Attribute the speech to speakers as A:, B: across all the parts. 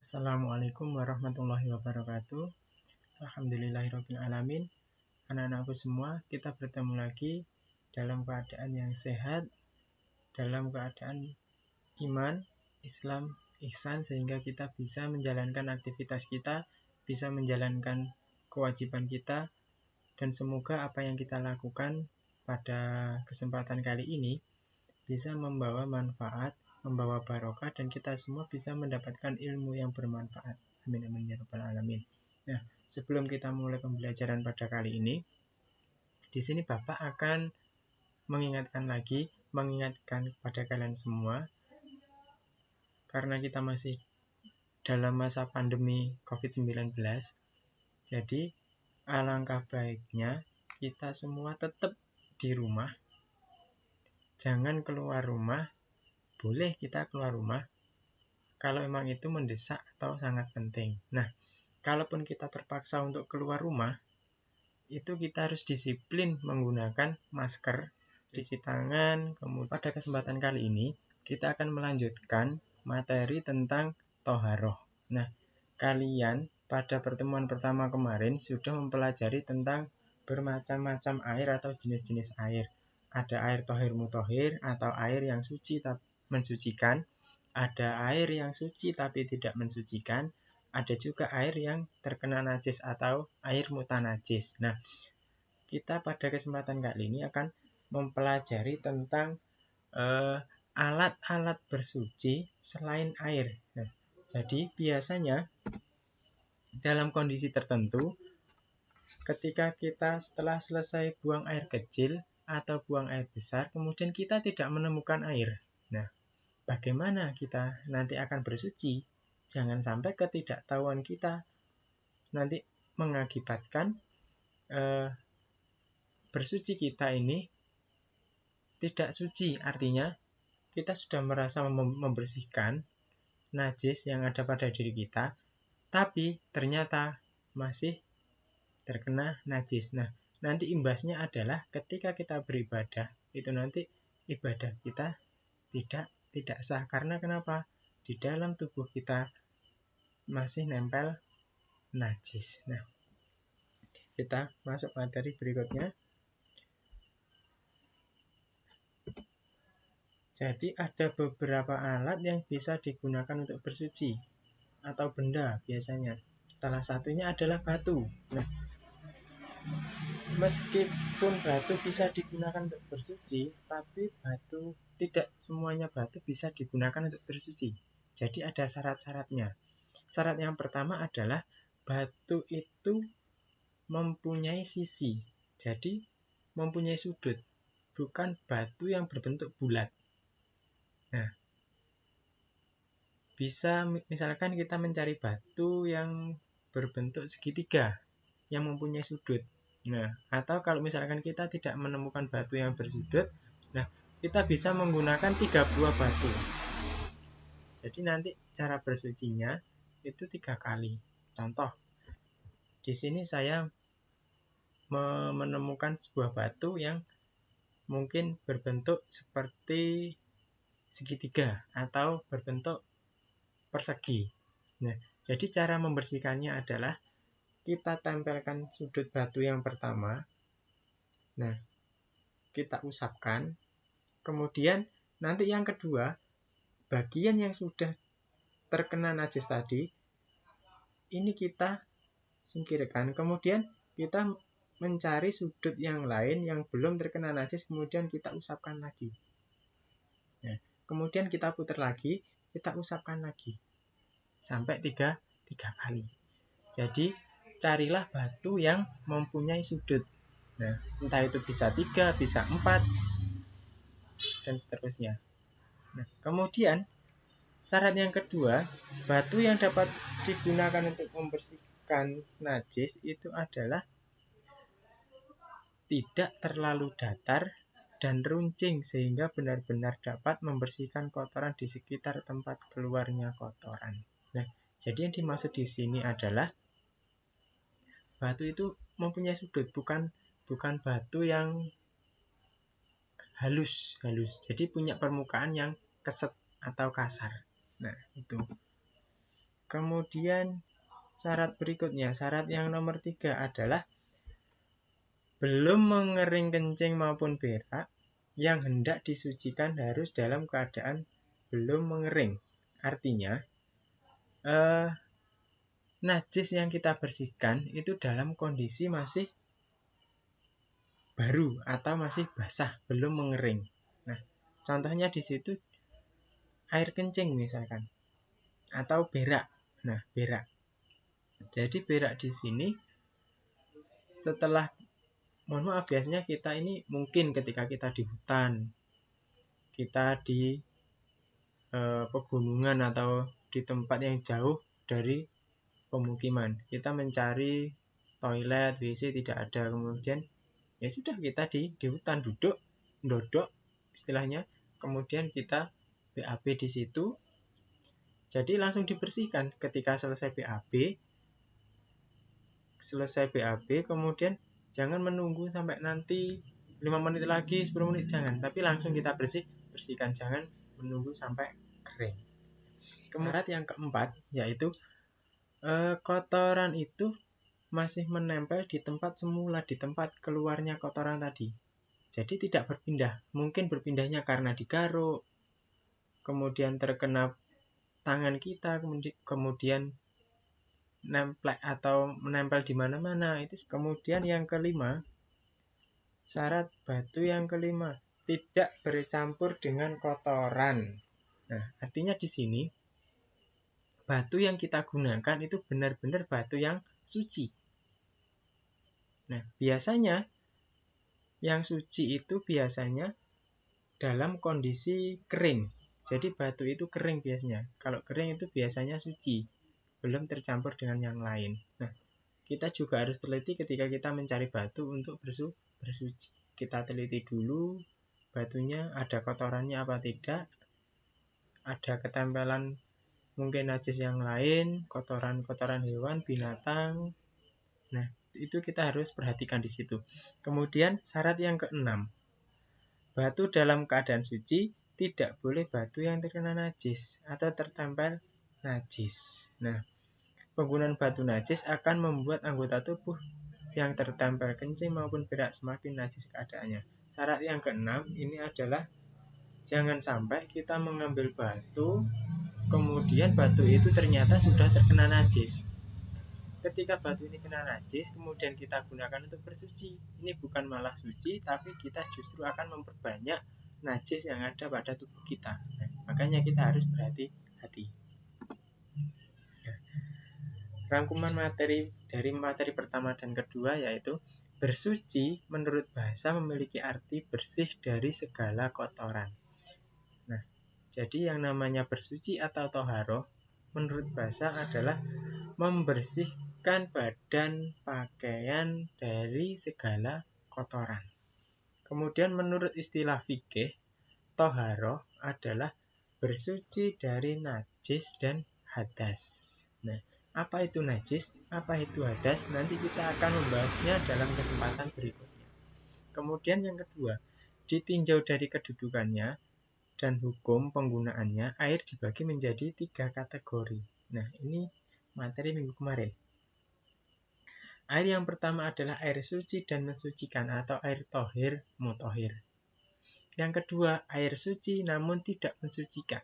A: Assalamualaikum warahmatullahi wabarakatuh. Alhamdulillahirabbil alamin. Anak-anakku semua, kita bertemu lagi dalam keadaan yang sehat, dalam keadaan iman, Islam, ihsan, sehingga kita bisa menjalankan aktivitas kita, bisa menjalankan kewajiban kita, dan semoga apa yang kita lakukan pada kesempatan kali ini bisa membawa manfaat, membawa barokah, dan kita semua bisa mendapatkan ilmu yang bermanfaat. Amin amin ya rabbal alamin. Nah, sebelum kita mulai pembelajaran pada kali ini, di sini Bapak akan mengingatkan kepada kalian semua, karena kita masih dalam masa pandemi COVID-19, jadi alangkah baiknya kita semua tetap di rumah. Jangan keluar rumah. Boleh kita keluar rumah kalau memang itu mendesak atau sangat penting. Nah, kalaupun kita terpaksa untuk keluar rumah, itu kita harus disiplin menggunakan masker, cuci tangan. Kemudian pada kesempatan kali ini kita akan melanjutkan materi tentang toharoh. Nah, kalian pada pertemuan pertama kemarin sudah mempelajari tentang bermacam-macam air atau jenis-jenis air. Ada air tohir mutohir atau air yang suci mensucikan, ada air yang suci tapi tidak mensucikan, ada juga air yang terkena najis atau air mutanajis. Nah, kita pada kesempatan kali ini akan mempelajari tentang alat-alat bersuci selain air. Nah, jadi biasanya dalam kondisi tertentu, ketika kita setelah selesai buang air kecil atau buang air besar, kemudian kita tidak menemukan air. Nah, bagaimana kita nanti akan bersuci? Jangan sampai ketidaktahuan kita nanti mengakibatkan bersuci kita ini tidak suci. Artinya kita sudah merasa membersihkan najis yang ada pada diri kita, tapi ternyata masih terkena najis. Nah, nanti imbasnya adalah ketika kita beribadah, itu nanti ibadah kita tidak sah. Karena kenapa? Di dalam tubuh kita masih nempel najis. Nah, kita masuk materi berikutnya. Jadi ada beberapa alat yang bisa digunakan untuk bersuci atau benda biasanya. Salah satunya adalah batu. Nah, meskipun batu bisa digunakan untuk bersuci, tapi tidak semuanya batu bisa digunakan untuk bersuci. Jadi ada syarat-syaratnya. Syarat yang pertama adalah batu itu mempunyai sisi. Jadi mempunyai sudut, bukan batu yang berbentuk bulat. Nah, bisa misalkan kita mencari batu yang berbentuk segitiga yang mempunyai sudut. Nah, atau kalau misalkan kita tidak menemukan batu yang bersudut, nah kita bisa menggunakan 3 buah batu. Jadi nanti cara bersucinya itu 3 kali. Contoh, di sini saya menemukan sebuah batu yang mungkin berbentuk seperti segitiga atau berbentuk persegi. Nah, jadi cara membersihkannya adalah kita tempelkan sudut batu yang pertama. Nah, kita usapkan. Kemudian nanti yang kedua, bagian yang sudah terkena najis tadi, ini kita singkirkan. Kemudian kita mencari sudut yang lain yang belum terkena najis, kemudian kita usapkan lagi. Nah, kemudian kita putar lagi, kita usapkan lagi. Sampai 3 kali. Jadi carilah batu yang mempunyai sudut. Nah, entah itu bisa 3, bisa 4, dan seterusnya. Nah, kemudian syarat yang kedua, batu yang dapat digunakan untuk membersihkan najis itu adalah tidak terlalu datar dan runcing sehingga benar-benar dapat membersihkan kotoran di sekitar tempat keluarnya kotoran. Nah, jadi yang dimaksud di sini adalah batu itu mempunyai sudut, bukan batu yang halus. Jadi punya permukaan yang keset atau kasar. Nah, itu. Kemudian syarat berikutnya, syarat yang nomor 3 adalah belum mengering kencing maupun berak yang hendak disucikan harus dalam keadaan belum mengering. Artinya, najis yang kita bersihkan itu dalam kondisi masih baru atau masih basah, belum mengering. Nah, contohnya di situ air kencing misalkan, atau berak. Nah, berak. Jadi berak di sini setelah, mohon maaf, biasanya kita ini mungkin ketika kita di hutan, kita di pegunungan atau di tempat yang jauh dari pemukiman, kita mencari toilet, WC tidak ada, kemudian ya sudah kita di hutan duduk, dodok istilahnya, kemudian kita BAB di situ, jadi langsung dibersihkan ketika selesai BAB, kemudian jangan menunggu sampai nanti 5 menit lagi, 10 menit, jangan, tapi langsung kita bersihkan, jangan menunggu sampai kering. Kemudian yang keempat yaitu kotoran itu masih menempel di tempat semula, di tempat keluarnya kotoran tadi. Jadi tidak berpindah. Mungkin berpindahnya karena digaruk, kemudian terkena tangan kita, kemudian nemplek atau menempel di mana-mana. Itu. Kemudian yang kelima, syarat batu yang kelima, tidak bercampur dengan kotoran. Nah, artinya di sini batu yang kita gunakan itu benar-benar batu yang suci. Nah, biasanya yang suci itu biasanya dalam kondisi kering. Jadi batu itu kering biasanya. Kalau kering itu biasanya suci, belum tercampur dengan yang lain. Nah, kita juga harus teliti ketika kita mencari batu untuk bersuci. Kita teliti dulu batunya ada kotorannya apa tidak, ada ketempelan mungkin najis yang lain, kotoran-kotoran hewan, binatang. Nah, itu kita harus perhatikan di situ. Kemudian syarat yang keenam, batu dalam keadaan suci tidak boleh batu yang terkena najis atau tertempel najis. Nah, penggunaan batu najis akan membuat anggota tubuh yang tertempel kencing maupun berak semakin najis keadaannya. Syarat yang keenam ini adalah jangan sampai kita mengambil batu, kemudian batu itu ternyata sudah terkena najis. Ketika batu ini kena najis, kemudian kita gunakan untuk bersuci. Ini bukan malah suci, tapi kita justru akan memperbanyak najis yang ada pada tubuh kita. Nah, makanya kita harus berhati-hati. Rangkuman materi dari materi pertama dan kedua yaitu bersuci menurut bahasa memiliki arti bersih dari segala kotoran. Nah, jadi yang namanya bersuci atau toharoh menurut bahasa adalah membersihkan badan pakaian dari segala kotoran. Kemudian menurut istilah fikih, toharoh adalah bersuci dari najis dan hadas. Nah, apa itu najis, apa itu hadas, nanti kita akan membahasnya dalam kesempatan berikutnya. Kemudian yang kedua, ditinjau dari kedudukannya dan hukum penggunaannya, air dibagi menjadi 3 kategori. Nah, ini materi minggu kemarin. Air yang pertama adalah air suci dan mensucikan atau air tohir, mutohir. Yang kedua, air suci namun tidak mensucikan.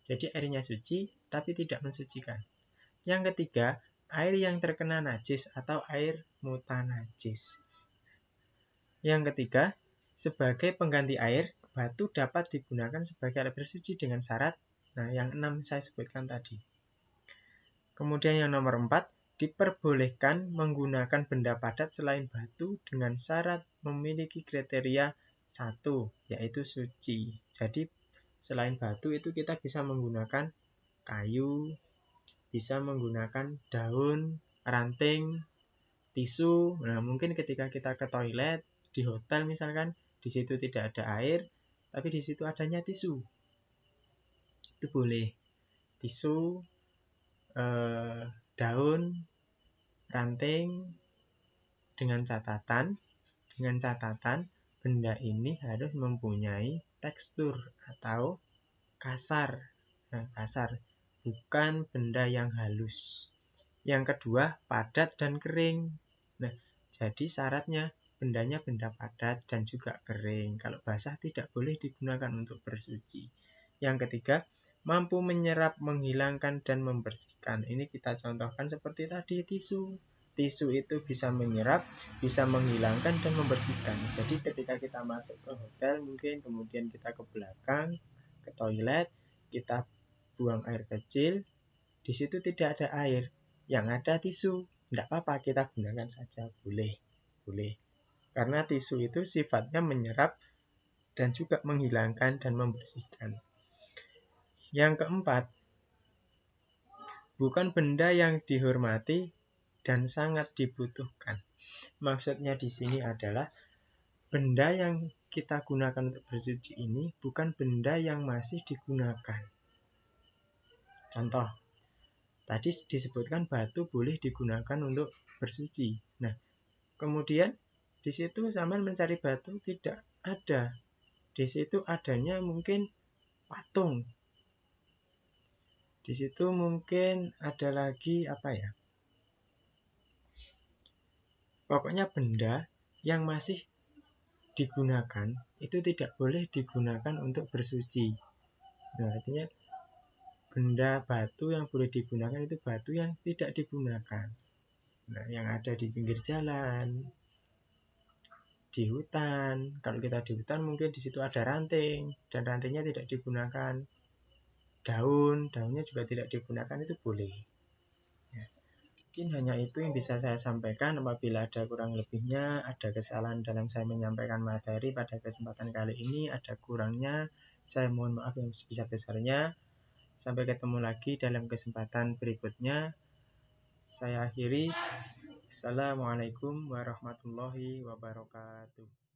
A: Jadi airnya suci tapi tidak mensucikan. Yang ketiga, air yang terkena najis atau air mutanajis. Yang ketiga, sebagai pengganti air, batu dapat digunakan sebagai alat bersuci dengan syarat, nah yang 6 saya sebutkan tadi. Kemudian yang nomor 4, diperbolehkan menggunakan benda padat selain batu dengan syarat memiliki kriteria 1, yaitu suci. Jadi selain batu itu kita bisa menggunakan kayu, bisa menggunakan daun, ranting, tisu. Nah, mungkin ketika kita ke toilet di hotel misalkan, di situ tidak ada air, tapi di situ adanya tisu. Itu boleh. Tisu, daun, ranting, dengan catatan benda ini harus mempunyai tekstur atau kasar. Nah, kasar. bukan benda yang halus. Yang kedua, padat dan kering. Nah, jadi syaratnya bendanya benda padat dan juga kering. Kalau basah tidak boleh digunakan untuk bersuci. Yang ketiga, mampu menyerap, menghilangkan, dan membersihkan. Ini kita contohkan seperti tadi tisu. Tisu itu bisa menyerap, bisa menghilangkan, dan membersihkan. Jadi ketika kita masuk ke hotel, mungkin kemudian kita ke belakang, ke toilet, kita buang air kecil, di situ tidak ada air, yang ada tisu. Tidak apa-apa, kita gunakan saja, boleh. Karena tisu itu sifatnya menyerap dan juga menghilangkan dan membersihkan. Yang keempat, bukan benda yang dihormati dan sangat dibutuhkan. Maksudnya di sini adalah benda yang kita gunakan untuk bersuci ini bukan benda yang masih digunakan. Contoh, tadi disebutkan batu boleh digunakan untuk bersuci. Nah, kemudian di situ sampean mencari batu tidak ada. Di situ adanya mungkin patung. Di situ mungkin ada lagi apa ya? Pokoknya benda yang masih digunakan itu tidak boleh digunakan untuk bersuci. Nah, artinya benda batu yang boleh digunakan itu batu yang tidak digunakan. Nah, yang ada di pinggir jalan, di hutan. Kalau kita di hutan mungkin di situ ada ranting dan rantingnya tidak digunakan. Daunnya juga tidak digunakan, itu boleh. Ya. Mungkin hanya itu yang bisa saya sampaikan. Apabila ada kurang lebihnya, ada kesalahan dalam saya menyampaikan materi pada kesempatan kali ini, ada kurangnya, saya mohon maaf yang sebesar-besarnya. Sampai ketemu lagi dalam kesempatan berikutnya. Saya akhiri. Assalamualaikum warahmatullahi wabarakatuh.